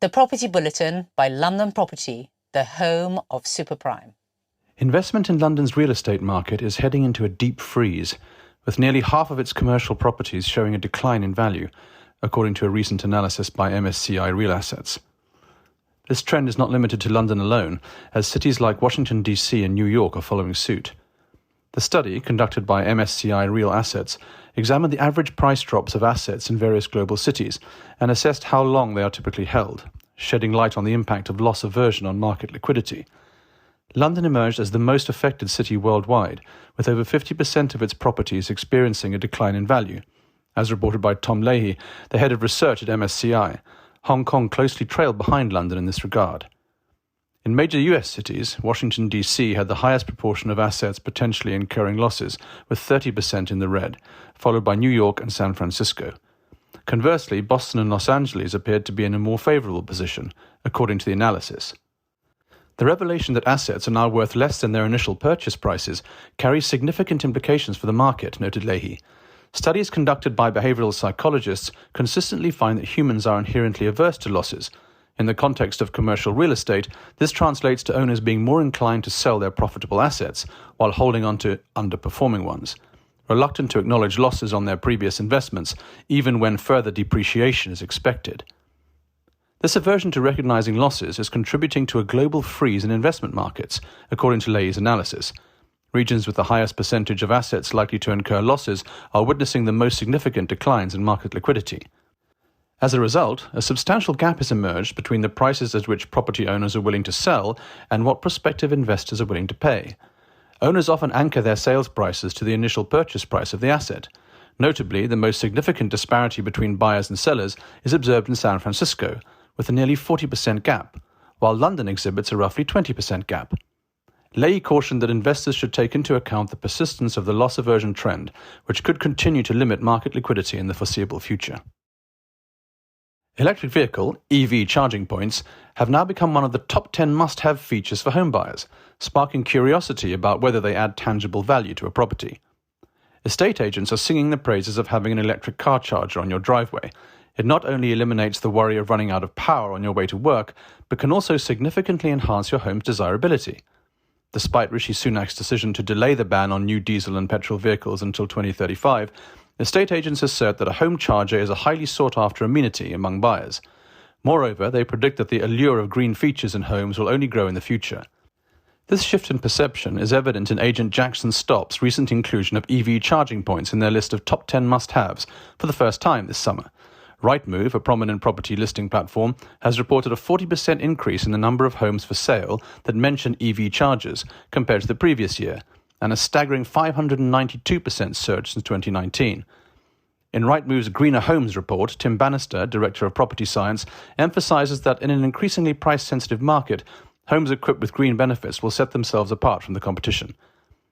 The Property Bulletin by London Property, the home of superprime. Investment in London's real estate market is heading into a deep freeze, with nearly half of its commercial properties showing a decline in value, according to a recent analysis by MSCI Real Assets. This trend is not limited to London alone, as cities like Washington, D.C. and New York are following suit. The study, conducted by MSCI Real Assets, examined the average price drops of assets in various global cities and assessed how long they are typically held, shedding light on the impact of loss aversion on market liquidity. London emerged as the most affected city worldwide, with over 50% of its properties experiencing a decline in value. As reported by Tom Leahy, the head of research at MSCI, Hong Kong closely trailed behind London in this regard. In major US cities, Washington, D.C. had the highest proportion of assets potentially incurring losses, with 30% in the red, followed by New York and San Francisco. Conversely, Boston and Los Angeles appeared to be in a more favorable position, according to the analysis. The revelation that assets are now worth less than their initial purchase prices carries significant implications for the market, noted Leahy. Studies conducted by behavioral psychologists consistently find that humans are inherently averse to losses. In the context of commercial real estate, this translates to owners being more inclined to sell their profitable assets while holding on to underperforming ones, reluctant to acknowledge losses on their previous investments, even when further depreciation is expected. This aversion to recognizing losses is contributing to a global freeze in investment markets, according to Leahy's analysis. Regions with the highest percentage of assets likely to incur losses are witnessing the most significant declines in market liquidity. As a result, a substantial gap has emerged between the prices at which property owners are willing to sell and what prospective investors are willing to pay. Owners often anchor their sales prices to the initial purchase price of the asset. Notably, the most significant disparity between buyers and sellers is observed in San Francisco, with a nearly 40% gap, while London exhibits a roughly 20% gap. Leahy cautioned that investors should take into account the persistence of the loss aversion trend, which could continue to limit market liquidity in the foreseeable future. Electric vehicle, EV charging points, have now become one of the top 10 must-have features for homebuyers, sparking curiosity about whether they add tangible value to a property. Estate agents are singing the praises of having an electric car charger on your driveway. It not only eliminates the worry of running out of power on your way to work, but can also significantly enhance your home's desirability. Despite Rishi Sunak's decision to delay the ban on new diesel and petrol vehicles until 2035, estate agents assert that a home charger is a highly sought-after amenity among buyers. Moreover, they predict that the allure of green features in homes will only grow in the future. This shift in perception is evident in agent Jackson Stop's recent inclusion of EV charging points in their list of top 10 must-haves for the first time this summer. Rightmove, a prominent property listing platform, has reported a 40% increase in the number of homes for sale that mention EV chargers compared to the previous year, and a staggering 592% surge since 2019. In Rightmove's Greener Homes report, Tim Bannister, Director of Property Science, emphasizes that in an increasingly price-sensitive market, homes equipped with green benefits will set themselves apart from the competition.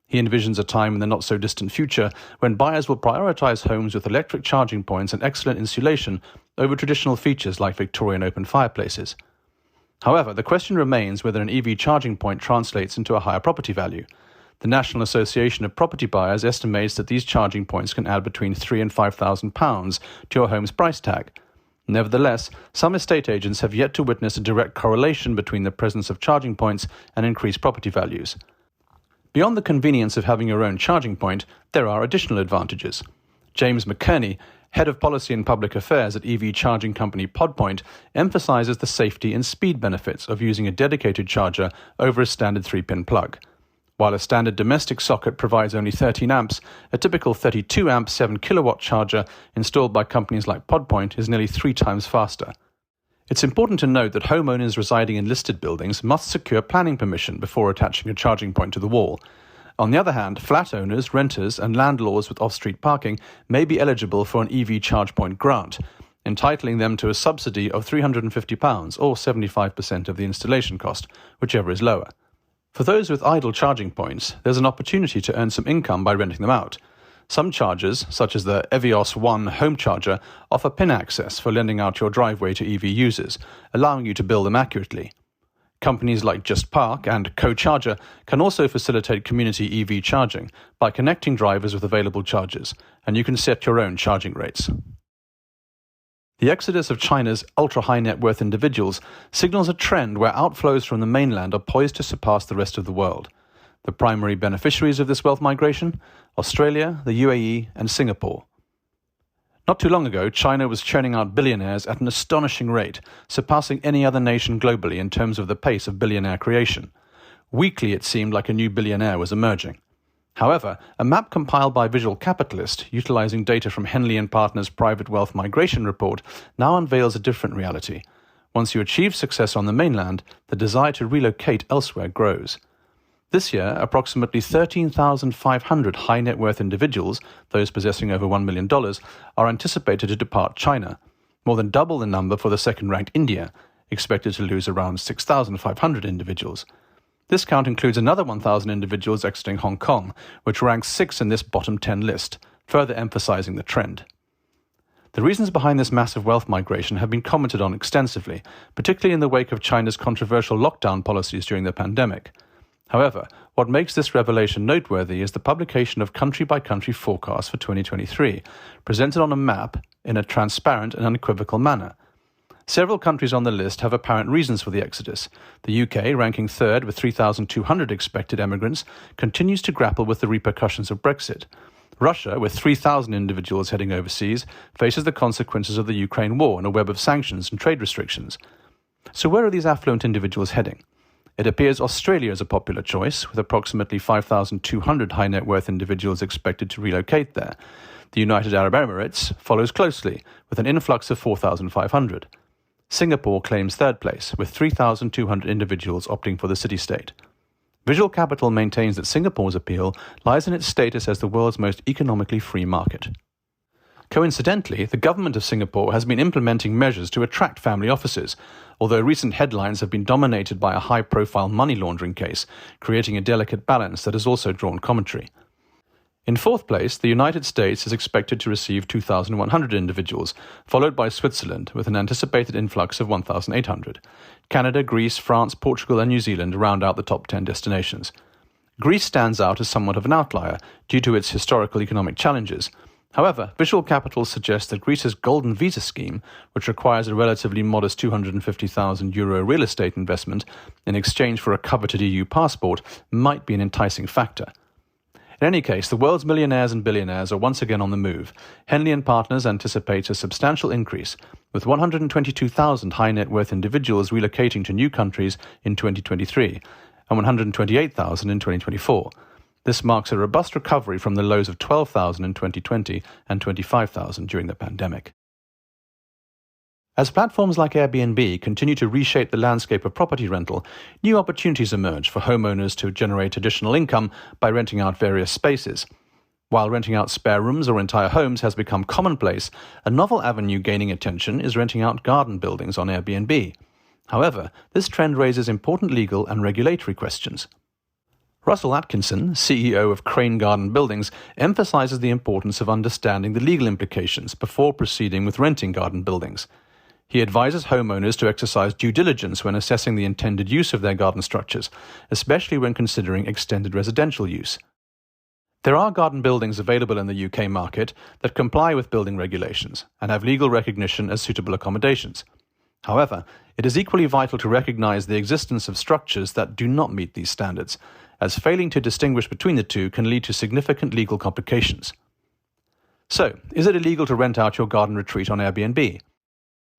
He envisions a time in the not-so-distant future when buyers will prioritize homes with electric charging points and excellent insulation over traditional features like Victorian open fireplaces. However, the question remains whether an EV charging point translates into a higher property value. The National Association of Property Buyers estimates that these charging points can add between £3,000 and £5,000 to your home's price tag. Nevertheless, some estate agents have yet to witness a direct correlation between the presence of charging points and increased property values. Beyond the convenience of having your own charging point, there are additional advantages. James McKerney, Head of Policy and Public Affairs at EV charging company Podpoint, emphasizes the safety and speed benefits of using a dedicated charger over a standard 3-pin plug. While a standard domestic socket provides only 13 amps, a typical 32-amp 7-kilowatt charger installed by companies like Podpoint is nearly 3 times faster. It's important to note that homeowners residing in listed buildings must secure planning permission before attaching a charging point to the wall. On the other hand, flat owners, renters, and landlords with off-street parking may be eligible for an EV charge point grant, entitling them to a subsidy of £350 or 75% of the installation cost, whichever is lower. For those with idle charging points, there's an opportunity to earn some income by renting them out. Some chargers, such as the Evios One home charger, offer PIN access for lending out your driveway to EV users, allowing you to bill them accurately. Companies like Just Park and Co-Charger can also facilitate community EV charging by connecting drivers with available chargers, and you can set your own charging rates. The exodus of China's ultra-high net worth individuals signals a trend where outflows from the mainland are poised to surpass the rest of the world. The primary beneficiaries of this wealth migration? Australia, the UAE, and Singapore. Not too long ago, China was churning out billionaires at an astonishing rate, surpassing any other nation globally in terms of the pace of billionaire creation. Weekly, it seemed like a new billionaire was emerging. However, a map compiled by Visual Capitalist, utilizing data from Henley & Partners' Private Wealth Migration Report, now unveils a different reality. Once you achieve success on the mainland, the desire to relocate elsewhere grows. This year, approximately 13,500 high net worth individuals, those possessing over $1 million, are anticipated to depart China, more than double the number for the second-ranked India, expected to lose around 6,500 individuals. This count includes another 1,000 individuals exiting Hong Kong, which ranks 6th in this bottom 10 list, further emphasizing the trend. The reasons behind this massive wealth migration have been commented on extensively, particularly in the wake of China's controversial lockdown policies during the pandemic. However, what makes this revelation noteworthy is the publication of country-by-country forecasts for 2023, presented on a map in a transparent and unequivocal manner. Several countries on the list have apparent reasons for the exodus. The UK, ranking third with 3,200 expected emigrants, continues to grapple with the repercussions of Brexit. Russia, with 3,000 individuals heading overseas, faces the consequences of the Ukraine war and a web of sanctions and trade restrictions. So where are these affluent individuals heading? It appears Australia is a popular choice, with approximately 5,200 high net worth individuals expected to relocate there. The United Arab Emirates follows closely, with an influx of 4,500. Singapore claims third place, with 3,200 individuals opting for the city-state. Visual Capital maintains that Singapore's appeal lies in its status as the world's most economically free market. Coincidentally, the government of Singapore has been implementing measures to attract family offices, although recent headlines have been dominated by a high-profile money laundering case, creating a delicate balance that has also drawn commentary. In fourth place, the United States is expected to receive 2,100 individuals, followed by Switzerland with an anticipated influx of 1,800. Canada, Greece, France, Portugal and New Zealand round out the top 10 destinations. Greece stands out as somewhat of an outlier due to its historical economic challenges. However, Visual Capital suggests that Greece's Golden Visa scheme, which requires a relatively modest €250,000 real estate investment in exchange for a coveted EU passport, might be an enticing factor. In any case, the world's millionaires and billionaires are once again on the move. Henley & Partners anticipates a substantial increase, with 122,000 high net worth individuals relocating to new countries in 2023 and 128,000 in 2024. This marks a robust recovery from the lows of 12,000 in 2020 and 25,000 during the pandemic. As platforms like Airbnb continue to reshape the landscape of property rental, new opportunities emerge for homeowners to generate additional income by renting out various spaces. While renting out spare rooms or entire homes has become commonplace, a novel avenue gaining attention is renting out garden buildings on Airbnb. However, this trend raises important legal and regulatory questions. Russell Atkinson, CEO of Crane Garden Buildings, emphasizes the importance of understanding the legal implications before proceeding with renting garden buildings. He advises homeowners to exercise due diligence when assessing the intended use of their garden structures, especially when considering extended residential use. There are garden buildings available in the UK market that comply with building regulations and have legal recognition as suitable accommodations. However, it is equally vital to recognise the existence of structures that do not meet these standards, as failing to distinguish between the two can lead to significant legal complications. So, is it illegal to rent out your garden retreat on Airbnb?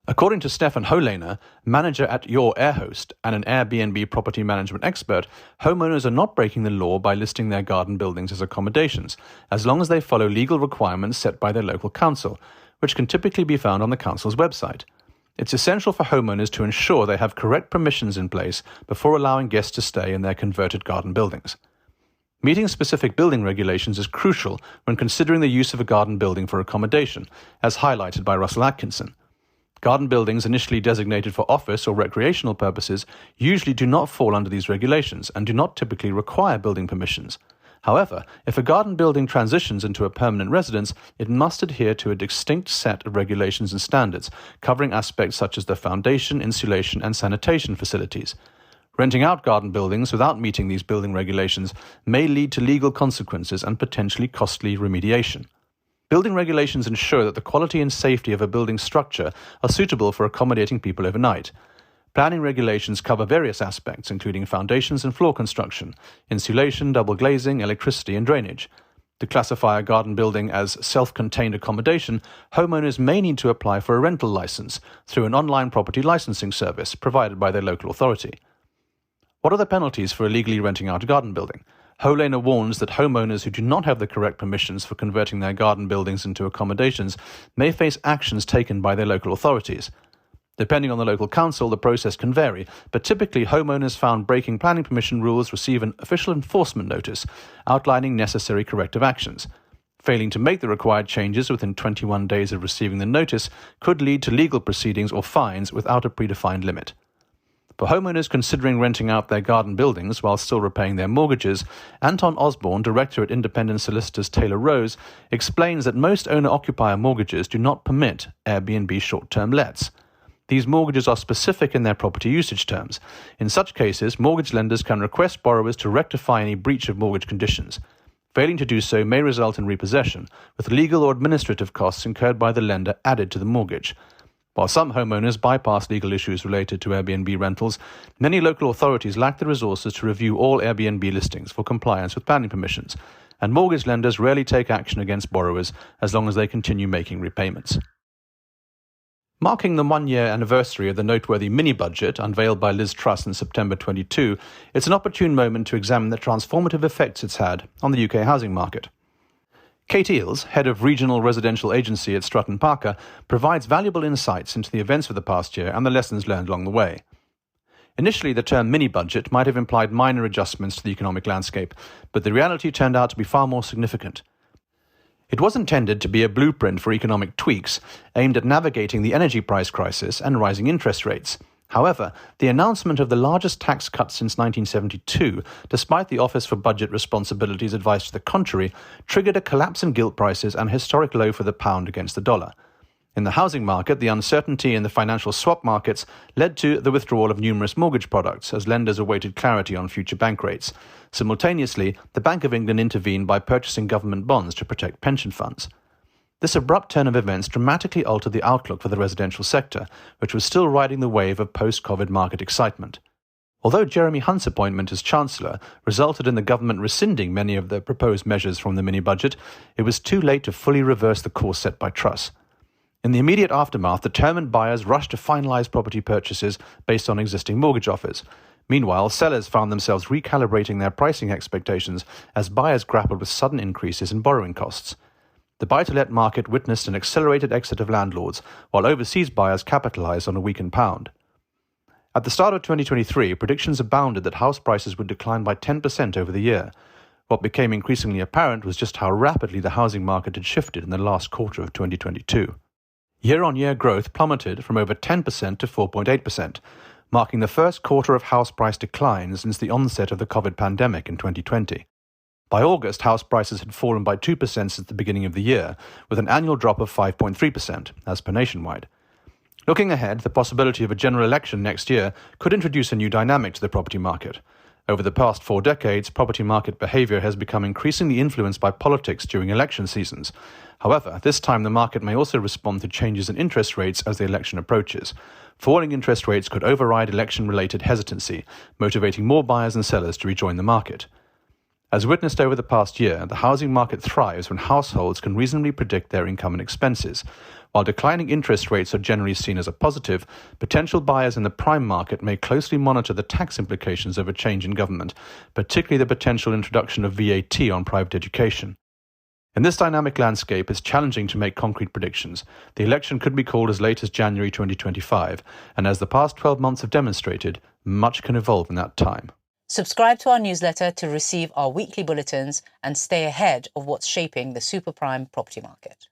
According to Stefan Holehner, manager at Your Airhost and an Airbnb property management expert, homeowners are not breaking the law by listing their garden buildings as accommodations, as long as they follow legal requirements set by their local council, which can typically be found on the council's website. It's essential for homeowners to ensure they have correct permissions in place before allowing guests to stay in their converted garden buildings. Meeting specific building regulations is crucial when considering the use of a garden building for accommodation, as highlighted by Russell Atkinson. Garden buildings initially designated for office or recreational purposes usually do not fall under these regulations and do not typically require building permissions. However, if a garden building transitions into a permanent residence, it must adhere to a distinct set of regulations and standards, covering aspects such as the foundation, insulation, and sanitation facilities. Renting out garden buildings without meeting these building regulations may lead to legal consequences and potentially costly remediation. Building regulations ensure that the quality and safety of a building structure are suitable for accommodating people overnight. Planning regulations cover various aspects, including foundations and floor construction, insulation, double glazing, electricity and drainage. To classify a garden building as self-contained accommodation, homeowners may need to apply for a rental license through an online property licensing service provided by their local authority. What are the penalties for illegally renting out a garden building? Holehner warns that homeowners who do not have the correct permissions for converting their garden buildings into accommodations may face actions taken by their local authorities. Depending on the local council, the process can vary, but typically homeowners found breaking planning permission rules receive an official enforcement notice outlining necessary corrective actions. Failing to make the required changes within 21 days of receiving the notice could lead to legal proceedings or fines without a predefined limit. For homeowners considering renting out their garden buildings while still repaying their mortgages, Anton Osborne, director at independent solicitors Taylor Rose, explains that most owner-occupier mortgages do not permit Airbnb short-term lets. These mortgages are specific in their property usage terms. In such cases, mortgage lenders can request borrowers to rectify any breach of mortgage conditions. Failing to do so may result in repossession, with legal or administrative costs incurred by the lender added to the mortgage. While some homeowners bypass legal issues related to Airbnb rentals, many local authorities lack the resources to review all Airbnb listings for compliance with planning permissions, and mortgage lenders rarely take action against borrowers as long as they continue making repayments. Marking the one-year anniversary of the noteworthy mini-budget unveiled by Liz Truss in September 22, it's an opportune moment to examine the transformative effects it's had on the UK housing market. Kate Eales, head of Regional Residential Agency at Stratton Parker, provides valuable insights into the events of the past year and the lessons learned along the way. Initially, the term mini-budget might have implied minor adjustments to the economic landscape, but the reality turned out to be far more significant. It was intended to be a blueprint for economic tweaks aimed at navigating the energy price crisis and rising interest rates. However, the announcement of the largest tax cut since 1972, despite the Office for Budget Responsibility's advice to the contrary, triggered a collapse in gilt prices and a historic low for the pound against the dollar. In the housing market, the uncertainty in the financial swap markets led to the withdrawal of numerous mortgage products as lenders awaited clarity on future bank rates. Simultaneously, the Bank of England intervened by purchasing government bonds to protect pension funds. This abrupt turn of events dramatically altered the outlook for the residential sector, which was still riding the wave of post-COVID market excitement. Although Jeremy Hunt's appointment as Chancellor resulted in the government rescinding many of the proposed measures from the mini-budget, it was too late to fully reverse the course set by Truss. In the immediate aftermath, determined buyers rushed to finalise property purchases based on existing mortgage offers. Meanwhile, sellers found themselves recalibrating their pricing expectations as buyers grappled with sudden increases in borrowing costs. The buy-to-let market witnessed an accelerated exit of landlords, while overseas buyers capitalised on a weakened pound. At the start of 2023, predictions abounded that house prices would decline by 10% over the year. What became increasingly apparent was just how rapidly the housing market had shifted in the last quarter of 2022. Year-on-year growth plummeted from over 10% to 4.8%, marking the first quarter of house price declines since the onset of the COVID pandemic in 2020. By August, house prices had fallen by 2% since the beginning of the year, with an annual drop of 5.3%, as per Nationwide. Looking ahead, the possibility of a general election next year could introduce a new dynamic to the property market. Over the past 4 decades, property market behaviour has become increasingly influenced by politics during election seasons. However, this time the market may also respond to changes in interest rates as the election approaches. Falling interest rates could override election-related hesitancy, motivating more buyers and sellers to rejoin the market. As witnessed over the past year, the housing market thrives when households can reasonably predict their income and expenses. While declining interest rates are generally seen as a positive, potential buyers in the prime market may closely monitor the tax implications of a change in government, particularly the potential introduction of VAT on private education. In this dynamic landscape, it's challenging to make concrete predictions. The election could be called as late as January 2025, and as the past 12 months have demonstrated, much can evolve in that time. Subscribe to our newsletter to receive our weekly bulletins and stay ahead of what's shaping the super prime property market.